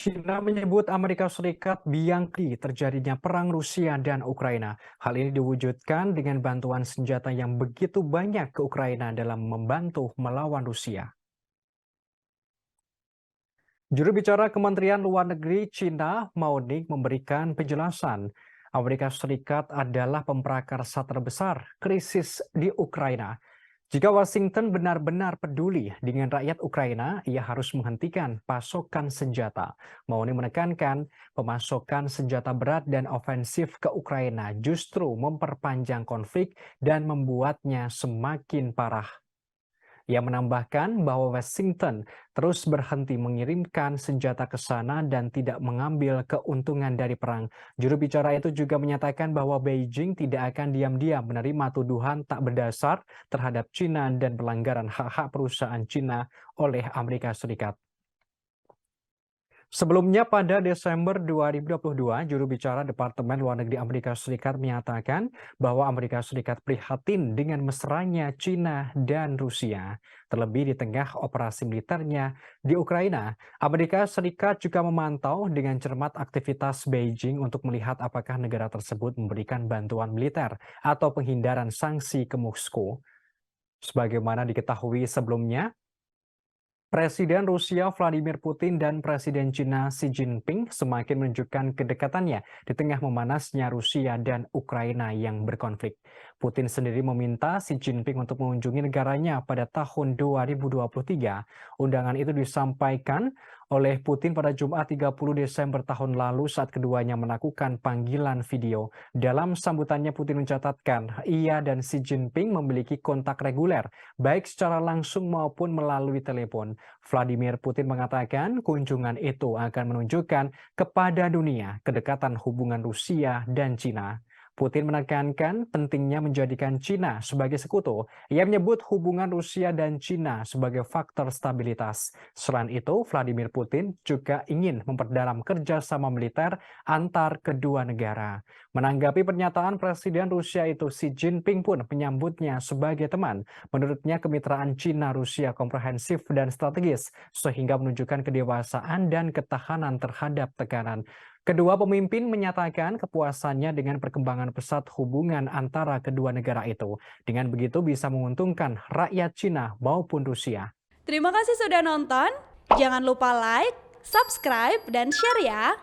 China menyebut Amerika Serikat biangkri terjadinya perang Rusia dan Ukraina. Hal ini diwujudkan dengan bantuan senjata yang begitu banyak ke Ukraina dalam membantu melawan Rusia. Juru bicara Kementerian Luar Negeri China, Mao Ning, memberikan penjelasan. Amerika Serikat adalah pemprakarsa terbesar krisis di Ukraina. Jika Washington benar-benar peduli dengan rakyat Ukraina, ia harus menghentikan pasokan senjata. Mauny menekankan pemasokan senjata berat dan ofensif ke Ukraina justru memperpanjang konflik dan membuatnya semakin parah. Ia menambahkan bahwa Washington terus berhenti mengirimkan senjata ke sana dan tidak mengambil keuntungan dari perang. Juru bicara itu juga menyatakan bahwa Beijing tidak akan diam-diam menerima tuduhan tak berdasar terhadap China dan pelanggaran hak-hak perusahaan China oleh Amerika Serikat. Sebelumnya pada Desember 2022, juru bicara Departemen Luar Negeri Amerika Serikat menyatakan bahwa Amerika Serikat prihatin dengan mesranya China dan Rusia. Terlebih di tengah operasi militernya di Ukraina, Amerika Serikat juga memantau dengan cermat aktivitas Beijing untuk melihat apakah negara tersebut memberikan bantuan militer atau penghindaran sanksi ke Moskow. Sebagaimana diketahui sebelumnya, Presiden Rusia Vladimir Putin dan Presiden China Xi Jinping semakin menunjukkan kedekatannya di tengah memanasnya Rusia dan Ukraina yang berkonflik. Putin sendiri meminta Xi Jinping untuk mengunjungi negaranya pada tahun 2023. Undangan itu disampaikan oleh Putin pada Jumat 30 Desember tahun lalu saat keduanya melakukan panggilan video. Dalam sambutannya Putin mencatatkan ia dan Xi Jinping memiliki kontak reguler, baik secara langsung maupun melalui telepon. Vladimir Putin mengatakan kunjungan itu akan menunjukkan kepada dunia kedekatan hubungan Rusia dan China. Putin menekankan pentingnya menjadikan China sebagai sekutu. Ia menyebut hubungan Rusia dan China sebagai faktor stabilitas. Selain itu, Vladimir Putin juga ingin memperdalam kerjasama militer antar kedua negara. Menanggapi pernyataan Presiden Rusia itu, Xi Jinping pun menyambutnya sebagai teman. Menurutnya, kemitraan China-Rusia komprehensif dan strategis, sehingga menunjukkan kedewasaan dan ketahanan terhadap tekanan. Kedua pemimpin menyatakan kepuasannya dengan perkembangan pesat hubungan antara kedua negara itu. Dengan begitu bisa menguntungkan rakyat Cina maupun Rusia. Terima kasih sudah nonton. Jangan lupa like, subscribe, dan share ya.